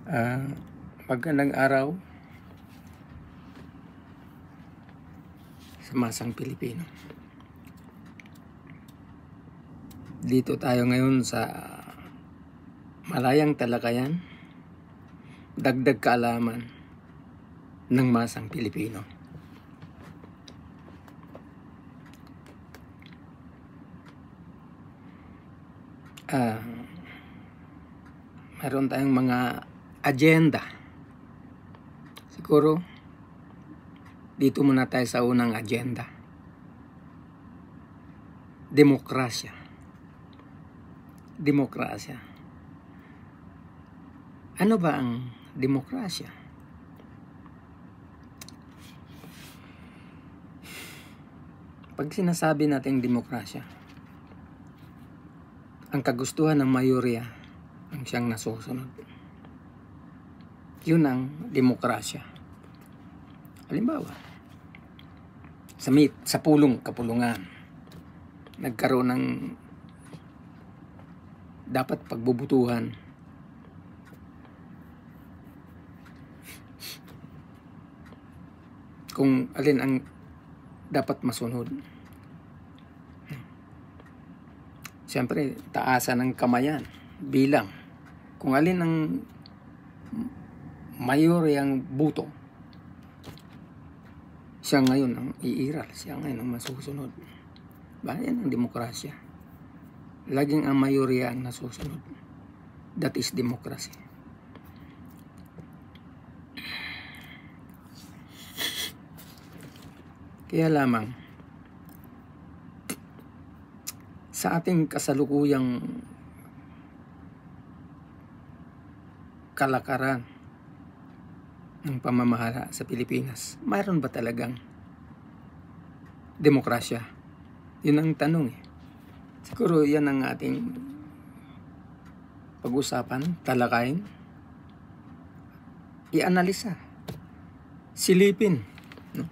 Ah, Magandang araw sa masang Pilipino. Dito tayo ngayon sa malayang talakayan, dagdag kaalaman ng masang Pilipino. Meron tayong mga agenda. Siguro dito muna tayo sa unang agenda. Demokrasya. Demokrasya. Ano ba ang demokrasya? Pag sinasabi natin demokrasya, ang kagustuhan ng mayorya ang siyang nasusunod. Yun ang demokrasya. Halimbawa, sa kapulungan, nagkaroon ng dapat pagbubutuhan. Kung alin ang dapat masunod. Siyempre, taasan ng kamayan, bilang. Kung alin ang mayoryang buto, siya ngayon ang iiral, siya ngayon ang masusunod. Yan ang demokrasya. Laging ang mayorya ang nasusunod. That is democracy. Kaya lamang, sa ating kasalukuyang kalakaran ng pamamahala sa Pilipinas, mayroon ba talagang demokrasya? Yun ang tanong eh. Siguro yan ang ating pag-usapan, talakayin, i-analisa, silipin, no?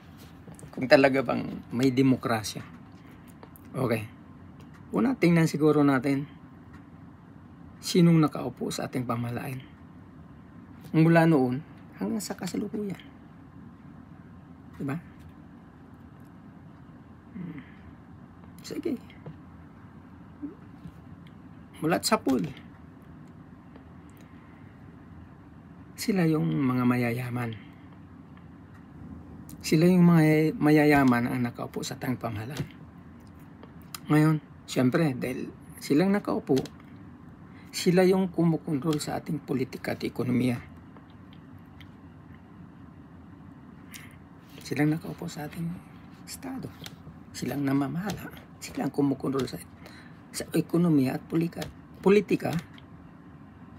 Kung talaga bang may demokrasya. Okay. Una, tingnan siguro natin sinong nakaupo sa ating pamahalaan mula noon hanggang sa kasalukuyan. Diba? Sige. Mulat sa pool. Sila yung mga mayayaman. Sila yung mga mayayaman ang nakaupo sa ating pamahalaan. Ngayon, siyempre, dahil silang nakaupo, sila yung kumukontrol sa ating politika at ekonomiya. Silang nakaupo sa ating estado. Silang namamahala. Silang kumukontrol sa ekonomiya at politika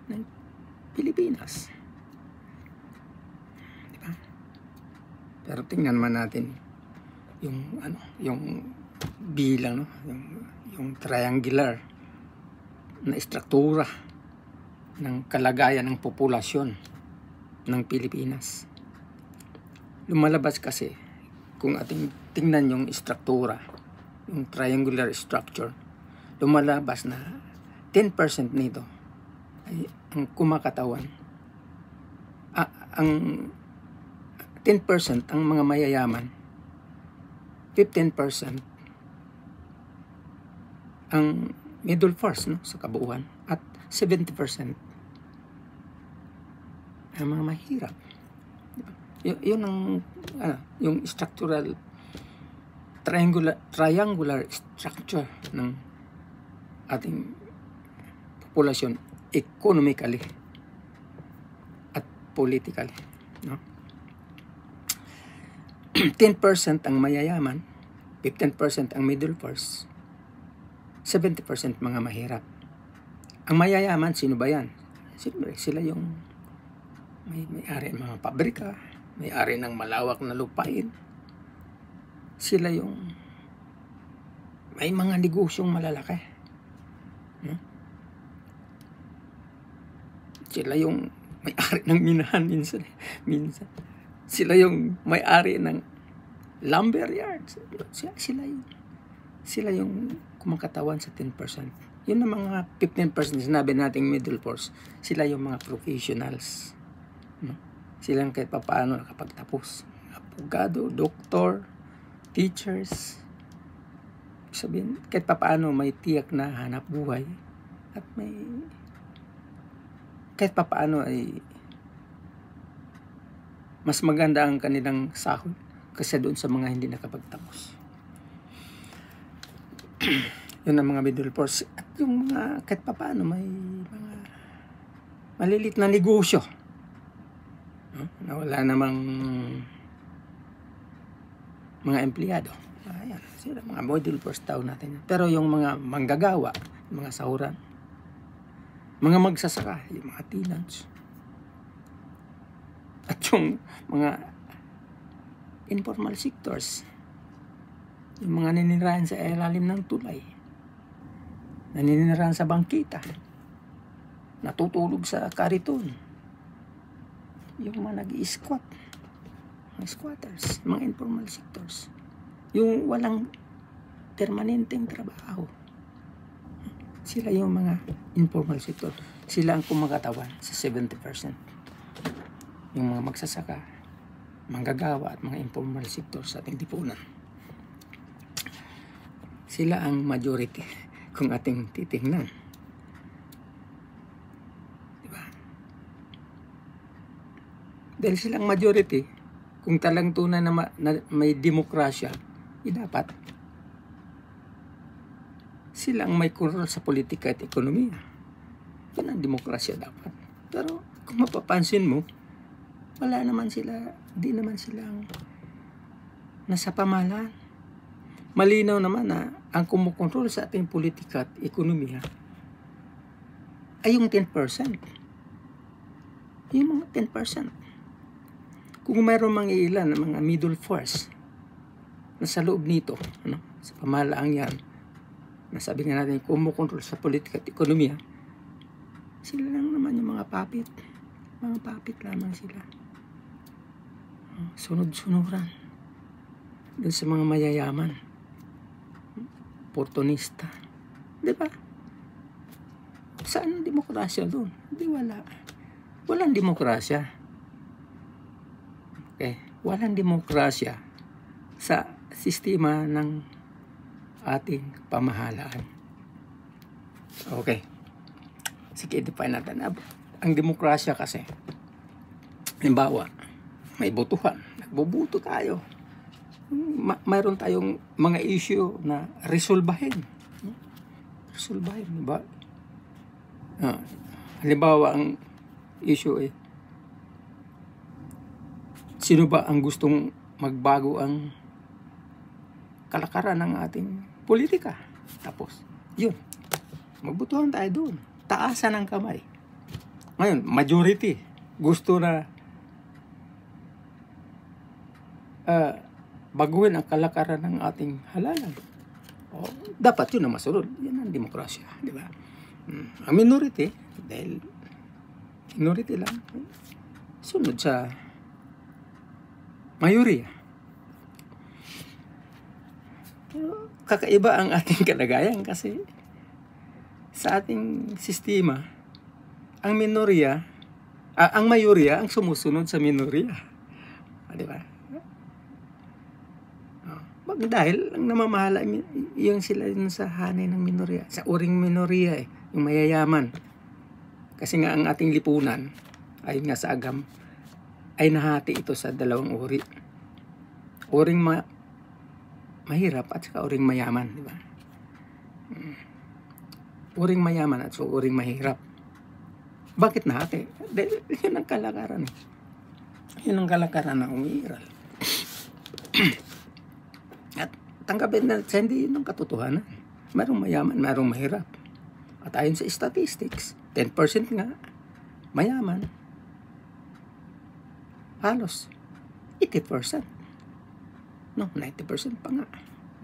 ng Pilipinas. Diba? Pero tingnan man natin yung bilang, no? Yung triangular na istruktura ng kalagayan ng populasyon ng Pilipinas. Lumalabas kasi, kung ating tingnan yung istruktura, yung triangular structure, lumalabas na 10% nito ay ang kumakatawan. Ang 10% ang mga mayayaman, 15% ang middle class, no, sa kabuuan, at 70% ang mga mahirap. Yun ang yung structural triangular structure ng ating populasyon economically at politically, no? 10% ang mayayaman, 15% ang middle class, 70% mga mahirap. Ang mayayaman, sino ba yan? Sila yung may-ari ng mga pabrika, may-ari ng malawak na lupain. Sila yung may mga negosyong malalaki. Sila yung may-ari ng minahan minsan. Sila yung may-ari ng lumber yards. Sila yung kumakatawan sa 10%. Yun ang mga 15% sinabi nating middle force. Sila yung mga professionals. No? Silang kahit papaano nakapagtapos. Abogado, doktor, teachers. Sabihin, kahit papaano may tiyak na hanap buhay at may kahit papaano ay mas maganda ang kanilang sahod kasi doon sa mga hindi nakapagtapos. Yun ang mga middle class. At yung mga kahit papaano may mga malilit na negosyo. Na wala namang mga empleyado. Ayan, sila mga middle class tao natin. Pero yung mga manggagawa, mga sahuran, mga magsasaka, yung mga tenants, at yung mga informal sectors, yung mga naninirahan sa ilalim ng tulay, naninirahan sa bangkita, natutulog sa kariton, yung mga nag-i-squat, mga squatters, mga informal sectors, yung walang permanenteng trabaho. Sila yung mga informal sector. Sila ang kumakatawan sa 70%. Yung mga magsasaka, manggagawa at mga informal sector sa ating lipunan. Sila ang majority kung ating titingnan. Diba? Dahil silang majority, kung talang tunay na may demokrasya, dapat sila ang may kontrol sa politika at ekonomiya. Yan ang demokrasya dapat. Pero kung mapapansin mo, wala naman sila, di naman silang nasa pamahalaan. Malinaw naman na ang kumukontrol sa ating politika at ekonomiya ay yung 10%. Yung mga 10%. Kung mayroong mga ilan ng mga middle force na sa loob nito, sa pamahalaang yan, nasabi nga natin kumukontrol sa politika at ekonomiya, sila lang naman yung mga puppet. Mga puppet lamang sila. Sunod-sunuran doon sa mga mayayaman, oportunista, di ba? Saan ang demokrasya doon? Di wala. Walang demokrasya. Okay, walang demokrasya sa sistema ng ating pamahalaan. Okay. Sige, define natin. Ang demokrasya kasi, halimbawa, may botohan. Nagboboto tayo. Mayroon tayong mga issue na resolbahin. Resolbahin, diba? Halimbawa, ang issue sino ba ang gustong magbago ang kalakaran ng ating politika? Tapos, yun. Magbotohan tayo doon. Taasan ang kamay. Ngayon, majority gusto na baguhin ang kalakaran ng ating halalan. Dapat yun ang masunod. Yan ang demokrasya, di ba? Ang minority, dahil minority lang, sunod sa mayorya. Pero kakaiba ang ating kalagayan kasi sa ating sistema, ang minorya, ang mayorya ang sumusunod sa minorya. Di ba? Dahil ang namamahala yung sila yun sa hanay ng minorya, sa uring minorya yung mayayaman. Kasi nga ang ating lipunan, ayon nga sa agam, ay nahati ito sa dalawang uri. Uring mahirap at saka uring mayaman, di ba? Uring mayaman at so uring mahirap. Bakit nahati? Dahil yun ang kalakaran. Yun ang kalakaran na umiiral. At tanggapin na sa hindi yun ang katotohanan. Mayroong mayaman, mayroong mahirap. At ayon sa statistics, 10% nga mayaman. Halos 80%. No, 90% pa nga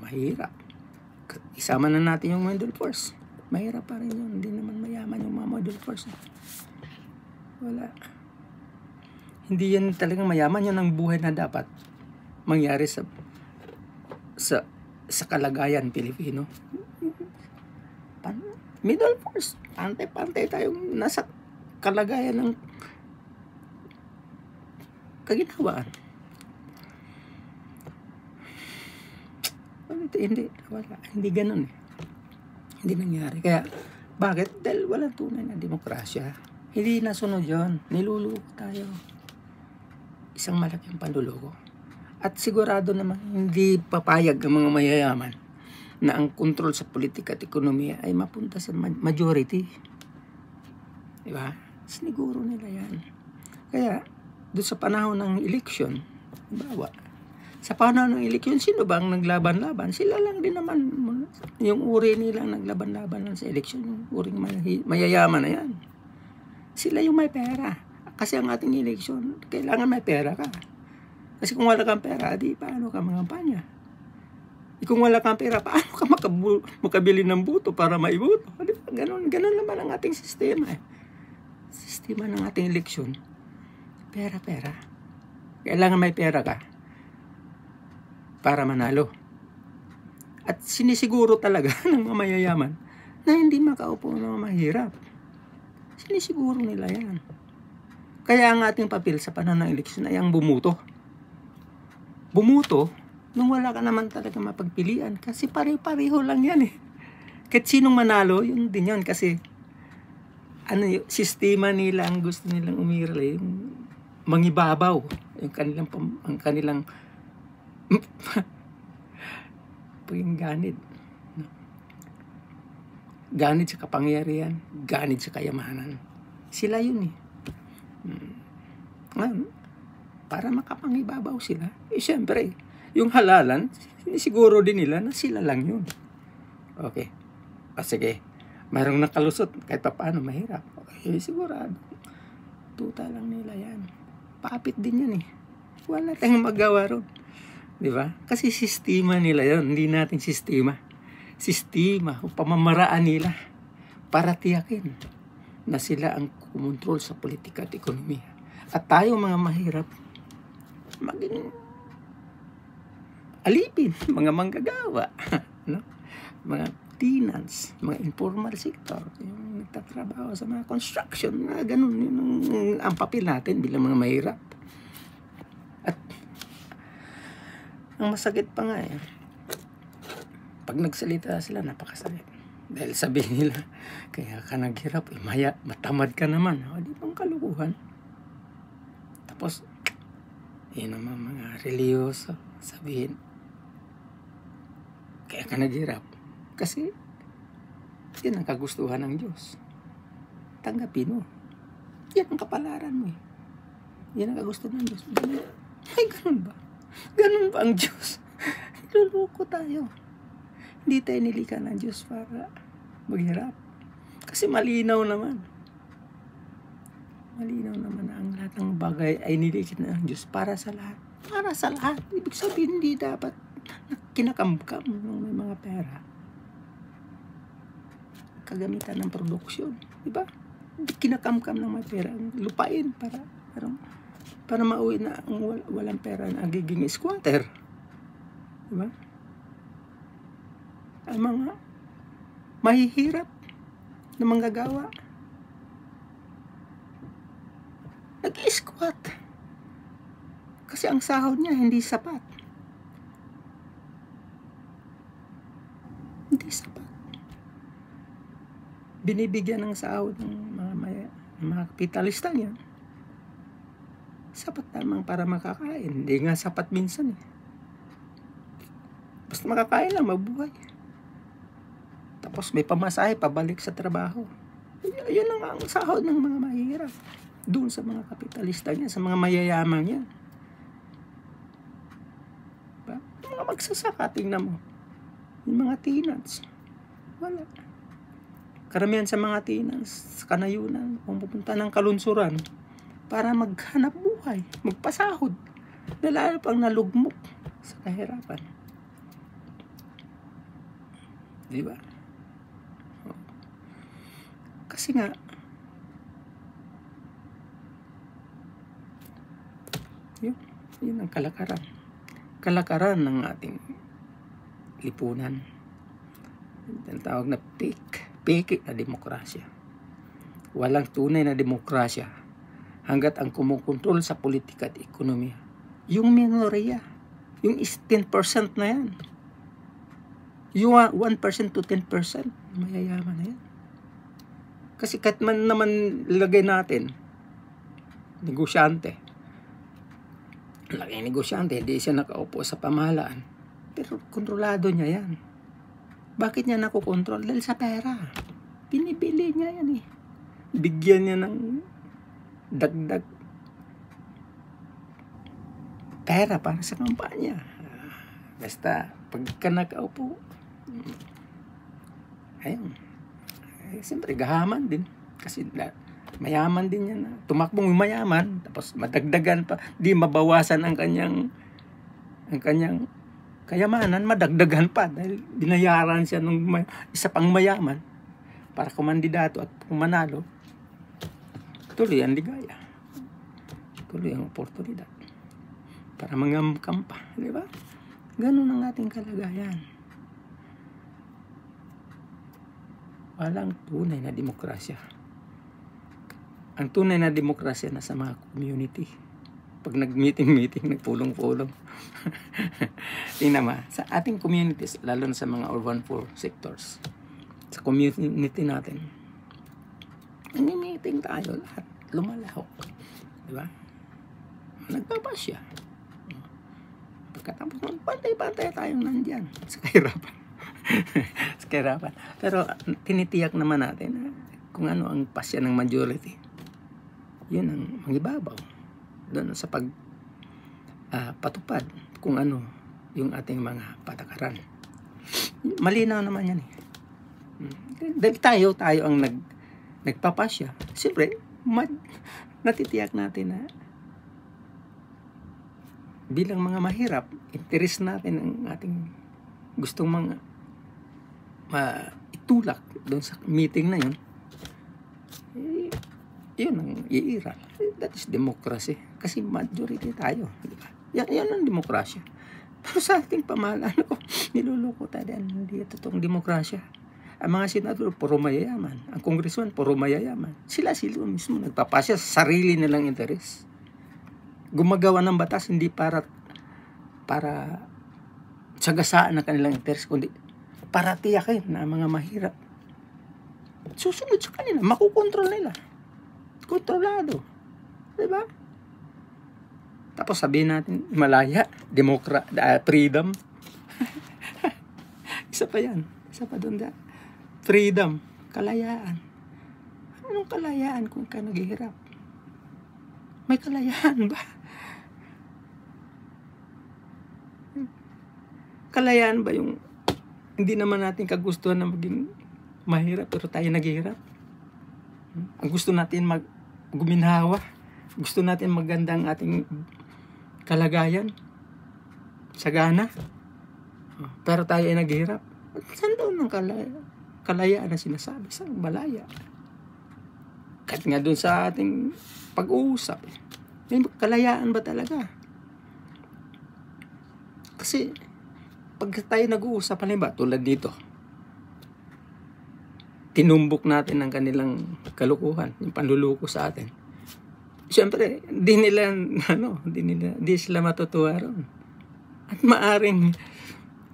mahirap. Isama na natin yung middle force. Mahirap pa rin yun. Hindi naman mayaman yung mga middle force. Wala. Hindi yan talagang mayaman. Yun ang buhay na dapat mangyari sa kalagayan Pilipino. Middle force. Pantay-pantay tayong nasa kalagayan ng kaginhawaan. Hindi, wala. Hindi ganun eh. Hindi nangyari. Kaya, bakit? Dahil walang tunay na demokrasya. Hindi nasunod yun. Niluluko tayo. Isang malaking panluluko. At sigurado naman, hindi papayag ang mga mayayaman na ang kontrol sa politika at ekonomiya ay mapunta sa majority. Diba? Siniguro nila yan. Kaya, doon sa panahon ng eleksyon, bawa, sa panahon ng eleksyon, sino ba ang naglaban-laban? Sila lang din naman. Yung uri nilang naglaban-laban sa eleksyon, yung uring mayayaman na yan. Sila yung may pera. Kasi ang ating eleksyon, kailangan may pera ka. Kasi kung wala kang pera, di paano ka mangampanya? Kung wala kang pera, paano ka makabili ng buto para maiboto? Ganon naman ang ating sistema. Sistema ng ating eleksyon. Pera. Kailangan may pera ka para manalo. At sinisiguro talaga ng mga mayayaman na hindi makaupo ng mga mahirap. Sinisiguro nila yan. Kaya ang ating papel sa panahon ng eleksyon ay ang bumuto. Bumuto, nung wala ka naman talaga mapagpilian. Kasi pare-pareho lang yan eh. Kahit sinong manalo, yun din yun. Kasi yung sistema nila, ang gusto nilang umiral yung mangibabaw. Ang kanilang ganid. Ganid sa kapangyarihan, ganid sa kayamanan. Sila yun eh. Para makapangibabaw sila. Siyempre, yung halalan, siguro din nila na sila lang yun. Okay. Sige. Mayroong nakalusot, kahit pa paano, mahirap. Okay, sigurado. Tuta lang nila yan. Paapit din yan eh. Wala tayong magawa ron. Diba? Kasi sistema nila yun. Hindi natin sistema. Sistema o pamamaraan nila para tiyakin na sila ang kumontrol sa politika at ekonomiya. At tayo mga mahirap, maging alipin, mga manggagawa, no? Mga tenants, mga informal sector, yung nagtatrabaho sa mga construction, mga ganun, yun ang papel natin bilang mga mahirap. At ang masakit pa nga pag nagsalita sila, napakasakit. Dahil sabihin nila, kaya ka naghirap, matamad ka naman. O, di bang kalukuhan? Tapos, yun naman mga reliyoso, sabihin, kaya ka naghirap. Kasi, yan ang kagustuhan ng Diyos. Tanggapin mo. Yan ang kapalaran mo eh. Yan ang kagustuhan ng Diyos. Ay, ganun ba? Ganun ba ang Diyos? Luluko tayo. Hindi tayo nilikha ng Diyos para maghirap. Kasi malinaw naman. Malinaw naman na ang lahat ng bagay ay nilikha ng Diyos para sa lahat. Para sa lahat. Ibig sabihin, hindi dapat kinakamkam ng may mga pera. Kagamitan ng produksyon. Diba? Hindi kinakamkam ng may pera. Lupain para mauwi na ang walang pera na agiging squatter. Diba? Ang mga mahihirap na manggagawa nag-i-squat kasi ang sahod niya hindi sapat. Hindi sapat. Binibigyan ng sahod ng mga kapitalista niya. Sapat lamang para makakain. Hindi nga sapat minsan eh. Basta makakain lang, mabuhay. Tapos may pamasahe, pabalik sa trabaho. Yun ang sahod ng mga mahirap. Doon sa mga kapitalista niya, sa mga mayayaman niya. Diba? Yung mga magsasaka, tingnan mo. Yung mga tenants. Wala. Karamihan sa mga tenants, sa kanayunan, kung pupunta ng kalunsuran, para maghanap buhay, magpasahod. Lalo pang nalugmok sa kahirapan. Diba? Kasi nga, yun ang kalakaran. Kalakaran ng ating lipunan. Ang tawag na peke na demokrasya. Walang tunay na demokrasya hanggat ang kumukontrol sa politika at ekonomiya, yung minorya, yung 10% na yan. Yung 1% to 10%, mayayaman na yan. Kasi kahit man naman lagay natin, negosyante, hindi siya nakaupo sa pamahalaan, pero kontrolado niya yan. Bakit niya nakokontrol? Dahil sa pera. Pinibili niya yan eh. Bigyan niya ng dagdag pera para sa kampanya. Basta pagka nakaupo, ayun, siyempre gahaman din. Kasi mayaman din yan. Tumakbong mayaman, tapos madagdagan pa, di mabawasan ang kanyang kayamanan, madagdagan pa dahil binayaran siya ng isa pang mayaman para kumandidato at pumanalo. Tuloy ang ligaya, tuloy ang oportunidad para mangamkam pa, di ba? Ganun ang ating kalagayan. Walang tunay na demokrasya. Ang tunay na demokrasya nasa mga community. Pag nag-meeting, nagpulong-pulong. Tingnan mo, sa ating communities, lalo na sa mga urban poor sectors, sa community natin, nag-meeting tayo, lahat lumalahok. Di ba? Nagpapasya. Pagkatapos, pantay-pantay tayong nandyan sa kahirapan. Sa kahirapan. Pero tinitiyak naman natin kung ano ang pasya ng majority. Yun ang mangibabaw doon sa patupad kung ano yung ating mga patakaran. Malinaw naman yan eh. Dahil tayo ang nagpapasya. Siyempre, natitiyak natin na bilang mga mahirap, interes natin ang ating gustong mga itulak doon sa meeting na yun. Yun ang iiral. That is democracy. Kasi majority tayo. Diba? Yan ang demokrasya. Pero sa ating pamahalaan, niluloko tayo. Hindi totoong demokrasya. Ang mga senador, puro mayayaman. Ang kongreswan, puro mayayaman. Sila mismo nagpapasya sa sarili nilang interes. Gumagawa ng batas hindi para sagasaan ng kanilang interes, kundi para tiyakin na mga mahirap susunod sa kanila, makukontrol nila. Kontrolado. Diba? Tapos sabihin natin, malaya, freedom. Isa pa yan. Isa pa doon. Freedom. Kalayaan. Anong kalayaan kung ka naghihirap? May kalayaan ba? Kalayaan ba yung hindi naman natin kagustuhan na maging mahirap pero tayo naghihirap? Ang gusto natin guminhawa. Gusto natin maganda ang ating kalagayan. Sagana. Pero tayo ay naghihirap. Saan doon ang kalayaan na sinasabi? Saan malaya? Kahit nga doon sa ating pag-uusap. May kalayaan ba talaga? Kasi pag tayo nag-uusap, halimbawa tulad dito, tinumbok natin ang kanilang kalukuhan, yung panluluko sa atin. Siyempre, di sila matutuwa ron. At maaring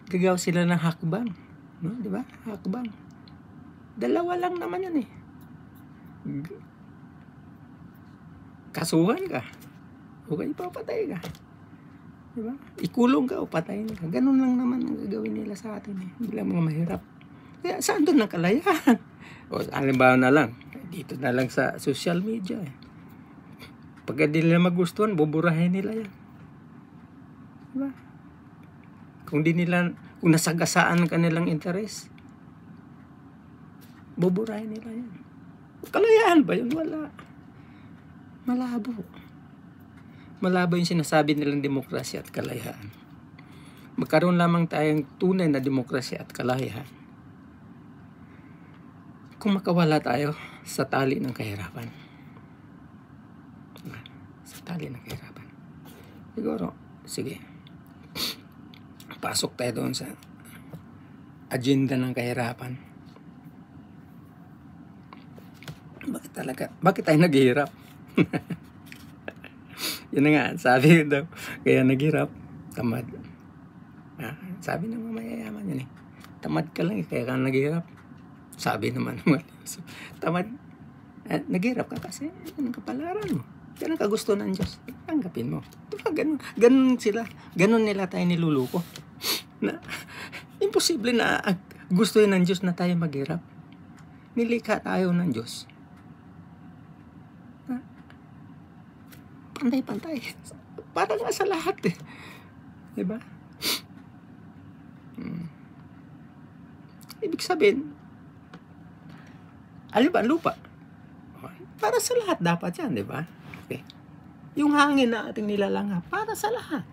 gagawa sila ng hakbang. No? Di ba? Hakbang. Dalawa lang naman yan eh. Kasuhan ka. O ipapatay ka. Di ba? Ikulong ka o patayin ka. Ganun lang naman ang gagawin nila sa atin eh. Bilang mga mahirap. Kaya saan doon ang kalayaan? O halimbawa na lang, dito na lang sa social media eh. Pagka di nila magustuhan, buburahin nila yan. Diba? Kung nasagasaan ang kanilang interes, buburahin nila yan. Kalayaan ba yun? Wala. Malabo yung sinasabi nilang demokrasya at kalayaan. Magkaroon lamang tayong tunay na demokrasya at kalayaan kung makawala tayo sa tali ng kahirapan. Sa tali ng kahirapan. Siguro, sige. Pasok tayo doon sa agenda ng kahirapan. Bakit tayo naghihirap? Yun na nga, sabi daw, kaya naghirap, tamad. Sabi ng mga mayayaman yun tamad ka lang kaya ka naghirap. Sabi naman ng mga tamad, naghirap ka kasi yun ang kapalaran mo. Yan ang kagusto ng Diyos. Tanggapin mo. Diba, ganun sila. Ganun nila tayo niluluko. Na, imposible na gusto yun ng Diyos na tayo maghirap. Nilikha tayo ng Diyos. Pantay-pantay. Parang nga sa lahat Diba? Ibig sabihin, lupa. Para sa lahat dapat yan, diba? Okay. Yung hangin na ating nilalangha, para sa lahat.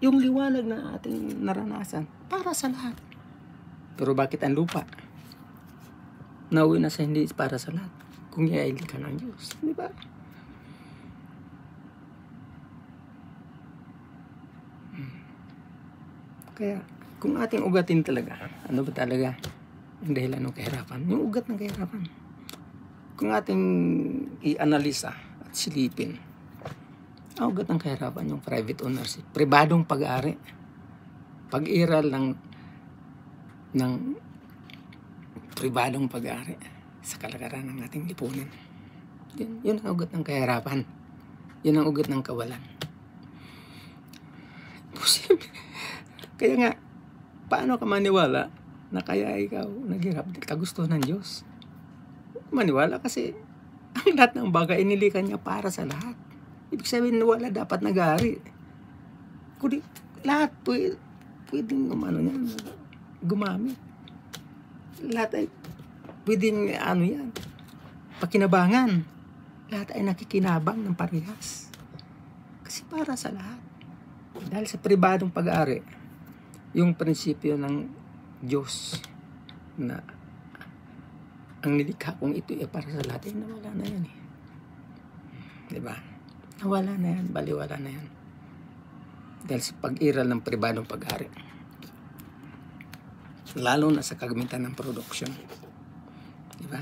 Yung liwanag na ating naranasan, para sa lahat. Pero bakit ang lupa? Nauwi na sa hindi para sa lahat. Kung iaili ka ng Diyos. Di ba? Kaya, kung ating ugatin talaga, ano ba talaga ang dahilan ng kahirapan? Yung ugat ng kahirapan. Kung ating i-analisa at silipin, ang ugat ng kahirapan, yung private ownership, pribadong pag-aari, pag-iral ng pribadong pag-aari sa kalakaran ng ating lipunan. Yun ang ugat ng kahirapan. Yun ang ugat ng kawalan. Posible. Kaya nga, paano ka maniwala na kaya ikaw naghirap dahil kagusto ng Diyos? Maniwala kasi ang lahat ng bagay inilikan niya para sa lahat. Ibig sabihin wala dapat nag-aari. Kundi lahat pwedeng gumamit. Lahat ay pwedeng pakinabangan. Lahat ay nakikinabang ng parehas. Kasi para sa lahat. Dahil sa pribadong pag-aari, yung prinsipyo ng Diyos na ang nilikha kung ito ay para sa lahat, nawala na yan Diba? Nawala na yan, baliwala na yan. Dahil sa pag-iral ng pribadong pag-ari. Lalo na sa kagamitan ng production. Diba?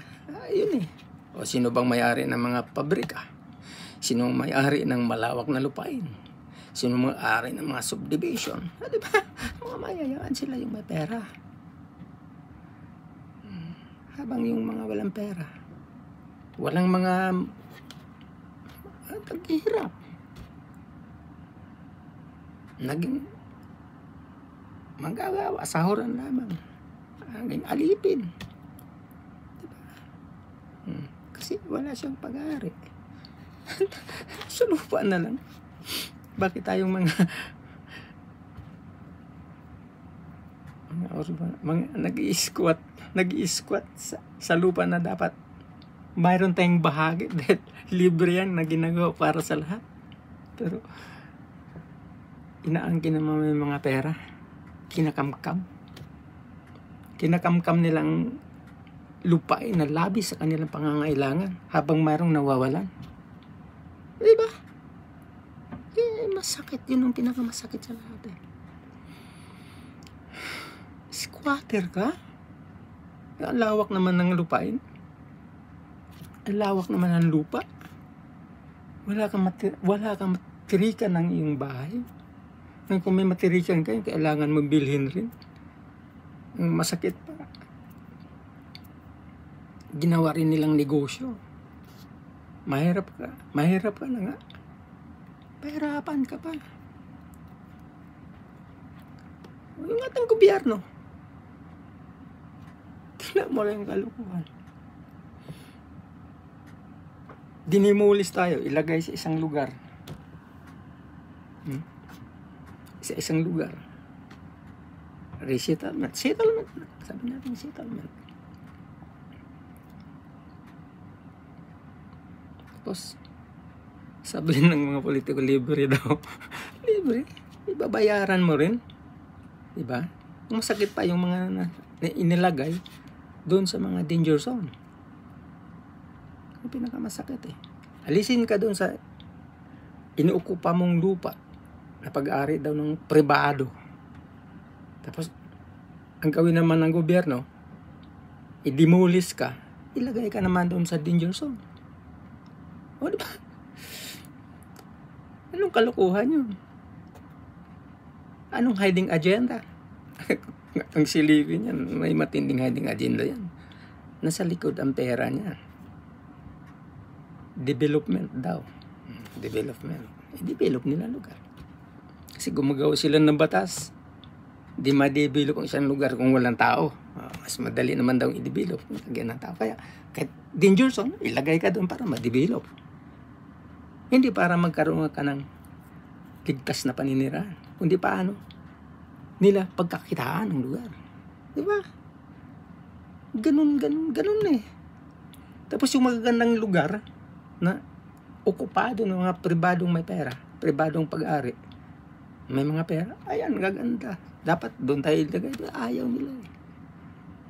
Yun O sino bang may-ari ng mga pabrika? Sino ang may-ari ng malawak na lupain? Sino may-ari ng mga subdivision? Diba? Mga mayayaman sila yung may pera. Habang yung mga walang pera, walang mga paghihirap, naging manggagawa, sahuran lamang, naging alipin. Diba? Kasi wala siyang pag-aari. Sulupan na lang. Bakit tayong mga nag-i-squat sa lupa na dapat mayroon tayong bahagi dahil libre yan na ginagawa para sa lahat. Pero inaangkin naman may mga pera, kinakamkam nilang lupain na labis sa kanilang pangangailangan habang mayroong nawawalan. Diba? Masakit. Yun ang pinakamasakit sa lahat Squatter ka? Ang lawak naman ng lupain. Ang lawak naman ng lupa. Wala kang matirikan ng iyong bahay. Kung may matirikan ka, kailangan mong bilhin rin. Ang masakit pa. Ginawa rin nilang negosyo. Mahirap ka na nga. Pahirapan ka pa. Yung ating gobyerno, tingnan mo lang yung kalukuhan. Dinimulis tayo, ilagay sa isang lugar. Sa isang lugar. Resettlement. Sabi natin settlement. Tapos, sabi ng mga politiko, libre daw. Libre. Ibabayaran mo rin. Diba? Masakit pa yung mga inilagay doon sa mga danger zone. Ang pinakamasakit Alisin ka doon sa inuukupa mong lupa na pag-aari daw ng pribado. Tapos, ang gawin naman ng gobyerno, i-demolish ka, ilagay ka naman doon sa danger zone. O, diba? Anong kalokohan yun? Anong hiding agenda? Ang silipin yan, may matinding hiding agenda yan. Nasa likod ang pera niya. Development daw. Development. I-develop nila lugar. Kasi gumagawa sila ng batas. Di ma-develop ang isang lugar kung walang tao. Mas madali naman daw i-develop kung lagyan ng tao. Kaya kahit danger zone, ilagay ka doon para ma-develop. Hindi para magkaroon ka ng ligtas na paninirahan. Kundi paano nila pagkakitaan ng lugar. Di ba? Ganun eh. Tapos yung magagandang lugar na okupado ng mga pribadong may pera, pribadong pag-ari, may mga pera, ayan, gaganda. Dapat doon tayo ilagay. Ayaw nila eh.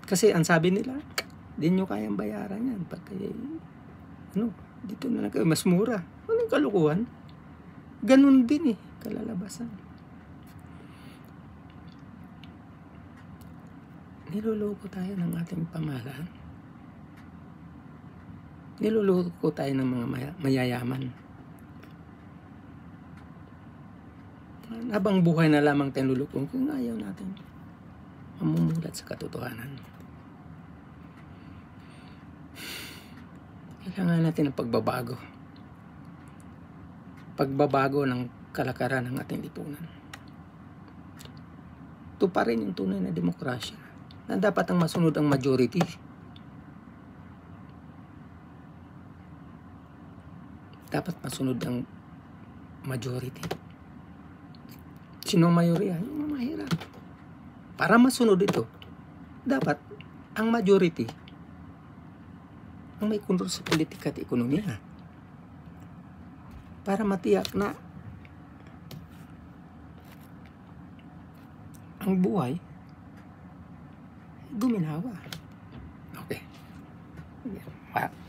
Kasi ang sabi nila, di nyo kayang bayaran yan. Pag dito na lang kayo, mas mura. Anong kalukuhan? Ganun din eh, kalalabasan. Niloloko tayo ng ating pamahalaan. Niloloko tayo ng mga mayayaman. Habang buhay na lamang tayo lulukong kung ayaw natin mamumulat sa katotohanan. Kailangan natin ng pagbabago. Pagbabago ng kalakaran ng ating lipunan. Ito pa rin yung tunay na demokrasya na dapat ang masunod ang majority. Dapat masunod ang majority. Sino ang mayorya? Yung mahirap. Para masunod ito, dapat ang majority ang may kontrol sa politika at ekonomiya. Para matiyak na ang buhay guminawa. Okay.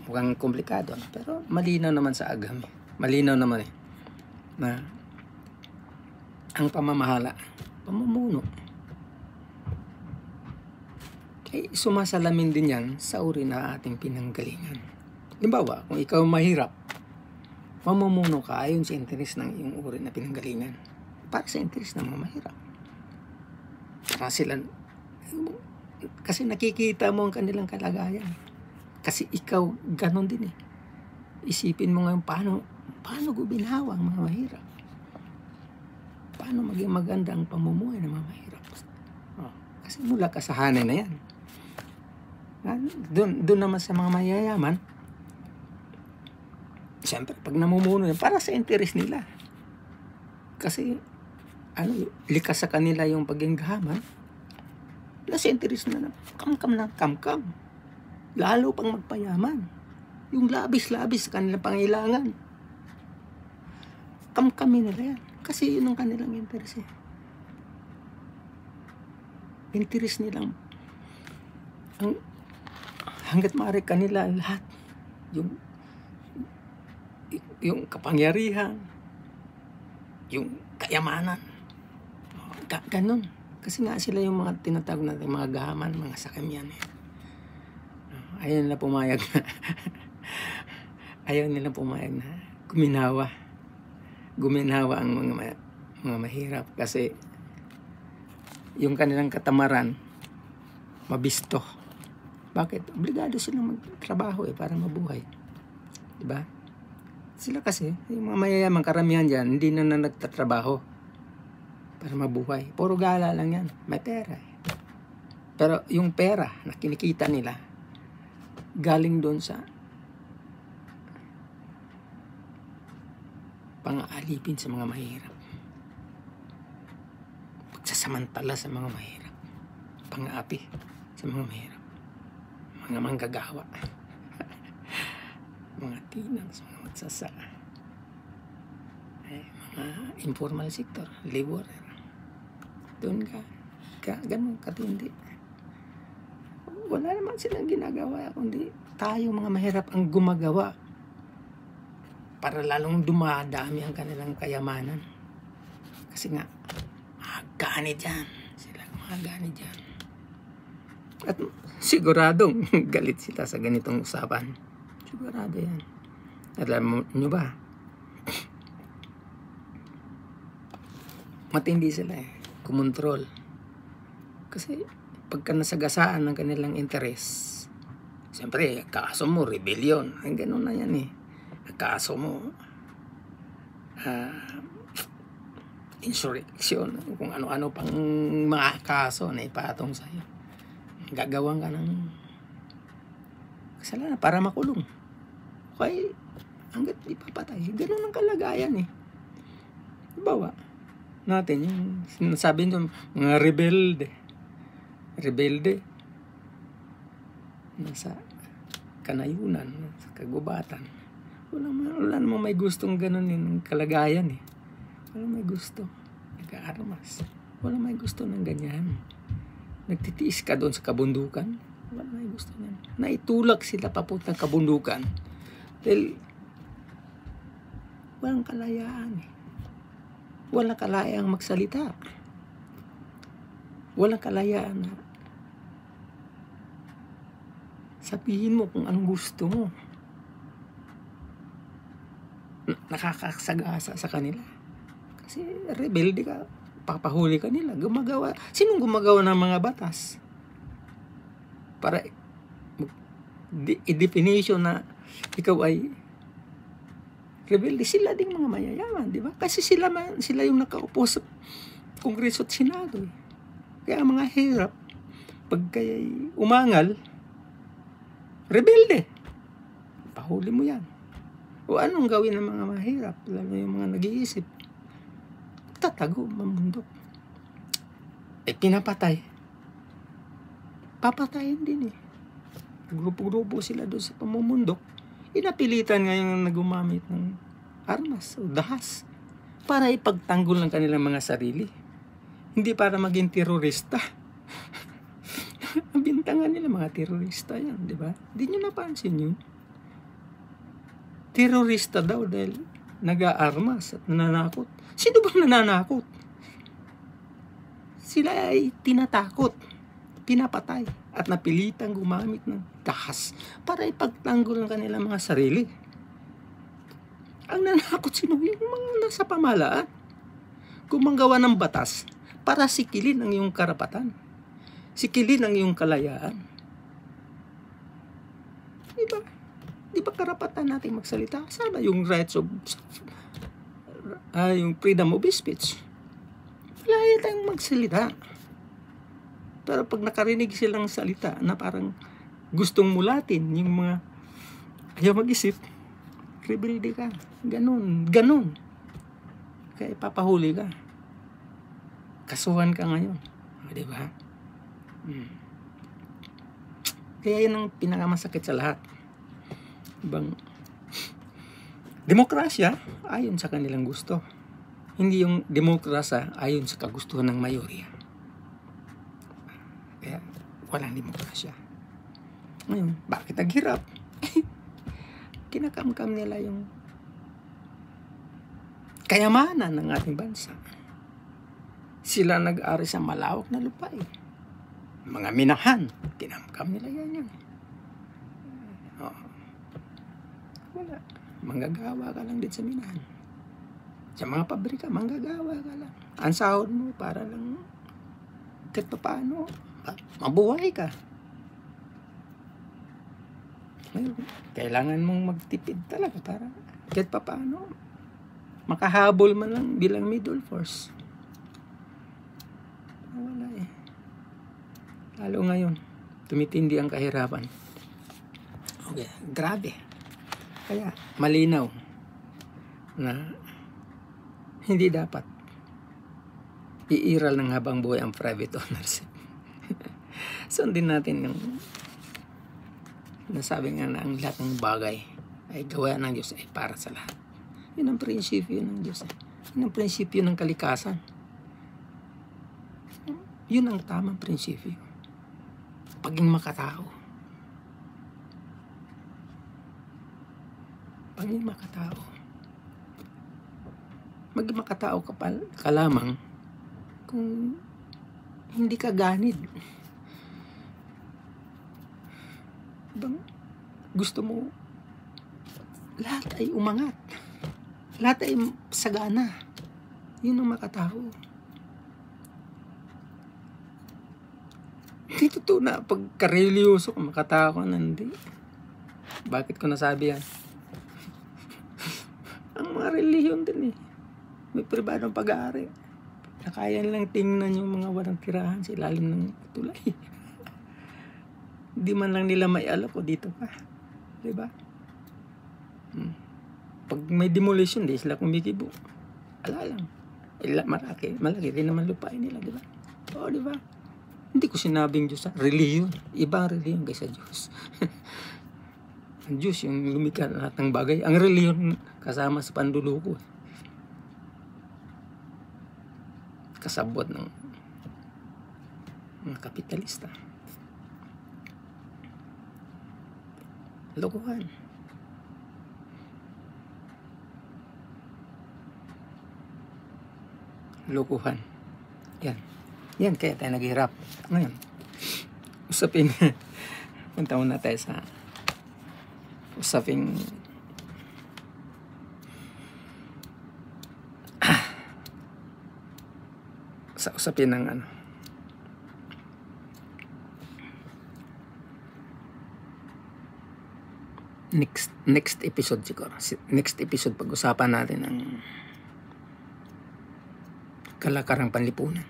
Mukhang komplikado, pero malinaw naman sa agam. Malinaw naman eh na ang pamamahala, pamumuno ay sumasalamin din yan sa uri na ating pinanggalingan. Halimbawa, kung ikaw mahirap, mamumuno ka ayon sa interes ng iyong uri na pinanggalingan. Para sa interes ng mga mahirap. Para sila, kasi nakikita mo ang kanilang kalagayan. Kasi ikaw, ganon din eh. Isipin mo ngayon, paano gubinawa ang mga mahirap? Paano maging maganda ang pamumuhay ng mga mahirap? Kasi mula kasahanay na yan. Doon naman sa mga mayayaman, siyempre, pag namumuno yan, para sa interes nila. Kasi, likas sa kanila yung paginggahaman, nasa interes na kamkam. Lalo pang magpayaman. Yung labis-labis sa kanilang pangailangan. Kamkamin nila yan. Kasi yun ang kanilang interes eh. Interes nilang hanggat maaari kanila lahat. Yung kapangyarihan, yung kayamanan. Ganun. Kasi nga sila yung mga tinatawag natin, mga gahaman, mga sakimyan eh. Ayaw nila pumayag na guminawa ang mga mahirap kasi yung kanilang katamaran mabisto. Bakit? Obligado silang magtrabaho eh para mabuhay. Diba? Sila kasi, yung mga mayayamang karamihan dyan, hindi na nagtatrabaho para mabuhay. Puro gala lang yan. May pera eh. Pero yung pera na kinikita nila, galing doon sa pang-aalipin sa mga mahirap. Pagsasamantala sa mga mahirap. Pang-aapi sa mga mahirap. Mga manggagawa. Mga tinang, mga magsasaka. Mga informal sector, laborer. Doon ganun katindi. Wala naman silang ginagawa, kundi tayo mga mahirap ang gumagawa para lalong dumadami ang kanilang kayamanan. Kasi nga, magkani dyan. Sila magkani dyan. At siguradong galit sila sa ganitong usapan. Sigurado yan. Alam nyo ba? matindi sila kumontrol. Kasi pagka nasagasaan ng kanilang interes, siyempre, kaso mo, rebellion. Ang ganun na yan Kaso mo, insurrection, kung ano-ano pang mga kaso na ipatong sa'yo. Gagawan ka ng kasalanan para makulong. Okay, hanggat ipapatay. Ganun ang kalagayan Bawa natin yung sinasabi nyo, mga rebelde nasa kanayunan, sa kagubatan. Wala namang may gustong ganun yung kalagayan Wala may gusto. Nag-aarmas. Wala may gusto ng ganyan. Nagtitiis ka doon sa kabundukan. Wala may gusto niyan. Naitulak sila papuntang kabundukan. Dahil walang kalayaan Walang kalayaang magsalita. Walang kalayaan na sabihin mo kung anong gusto mo. Nakakasagasa sa kanila. Kasi rebelde ka, papahuli ka nila. Sinong gumagawa ng mga batas? Para i-definition na ikaw ay rebelde. Sila ding mga mayayaman, di ba? Kasi sila yung nakaupo sa Kongreso at Senado. Kaya mga hirap, pag kaya'y umangal, rebelde. Pahuli mo yan. O anong gawin ng mga mahirap, lalo yung mga nag-iisip? Tatago, mamundok. Pinapatay. Papatayin din Grupo-grupo sila doon sa pamumundok. Inapilitan ngayon na gumamit ng armas o dahas para ipagtanggol ng kanilang mga sarili. Hindi para maging terorista. Ang bintangan nila mga terorista yan, di ba? Hindi nyo napansin yun. Terorista daw dahil nag-aarmas at nananakot. Sino bang nananakot? Sila ay tinatakot, pinapatay, at napilitang gumamit ng dahas para ipagtanggol ng kanilang mga sarili. Ang nanakot sino? Yung mga nasa pamahalaan. Gumagawa ng batas para sikilin ang iyong karapatan. Sikilin ang iyong kalayaan. Di ba karapatan natin magsalita? Sana yung rights of yung freedom of speech. Wala tayong magsalita. Pero pag nakarinig silang salita na parang gustong mulatin yung mga ayaw mag-isip, rebelde ka. Ganun. Kaya papahuli ka. Kasuhan ka ngayon. Di ba? Kaya yun ang pinakamasakit sa lahat. Ibang demokrasya ayon sa kanilang gusto. Hindi yung demokrasya ayon sa kagustuhan ng mayorya. Kaya walang demokrasya. Ngayon, bakit naghirap? Kinakamkam nila yung kayamanan ng ating bansa. Sila nag-ari sa malawak na lupain. Mga minahan, kinamkam nila yan. Wala. Manggagawa ka lang din sa minahan. Sa mga pabrika, manggagawa ka lang. Ang sahod mo para lang kahit paano mabuhay ka. Ngayon, kailangan mong magtipid talaga para kahit paano makahabol man lang bilang middle force. Wala Lalo ngayon, tumitindi ang kahirapan. Okay, grabe. Kaya malinaw na hindi dapat iiral ng habang buhay ang private ownership. Sundin natin yung nasabi nga na ang lahat ng bagay ay gawa ng Diyos ay para sa lahat. Yun ang prinsipyo ng Diyos. Yun ang prinsipyo ng kalikasan. Yun ang tamang prinsipyo. Paging makatao. Maging makatao ka lamang kung hindi ka ganid. Bang gusto mo lahat ay umangat. Lahat ay sagana. Yun ang makatao. Hindi totoo na pagka-religyoso ko, makatao ko, hindi. Bakit ko nasabi yan? Ang mga relihiyon din may pribadong pag-aari. Na kaya nilang tingnan yung mga walang tirahan sa ilalim ng tulay. Hindi man lang nila may alok o dito pa. Diba? Pag may demolition, di sila kumikibo. Ala lang. Malaki rin naman lupain nila, diba? Oo, diba? Hindi ko sinabing Diyos, relihiyon. Ibang relihiyon kaysa Diyos. Ang Diyos, yung lumikha na lahat ng bagay. Ang relihiyon, kasama sa panduluko. Kasabot ng mga kapitalista. Lokohan. Lokohan. Yan kaya tayo naghihirap. Ngayon, usapin. Punta muna tayo sa usaping sa usapin ng next episode siguro. Next episode pag-usapan natin ang kalakarang panlipunan.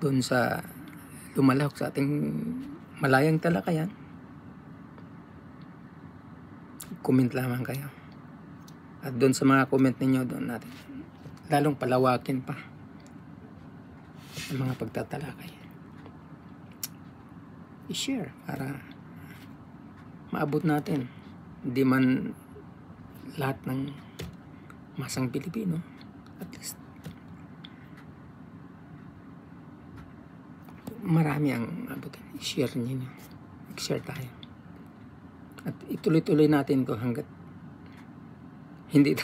Doon sa lumalahok sa ating malayang talakayan, comment lamang kayo. At doon sa mga comment ninyo, doon natin lalong palawakin pa ang mga pagtatalakay. I-share para maabot natin. Hindi man lahat ng masang Pilipino, at least marami ang abutin. I-share niyo. I-share tayo. At ituloy-tuloy natin to hanggat hindi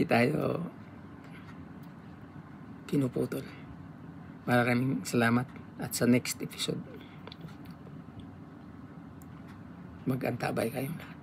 tayo pinuputol. Maraming salamat at sa next episode mag-antabay kayong lahat.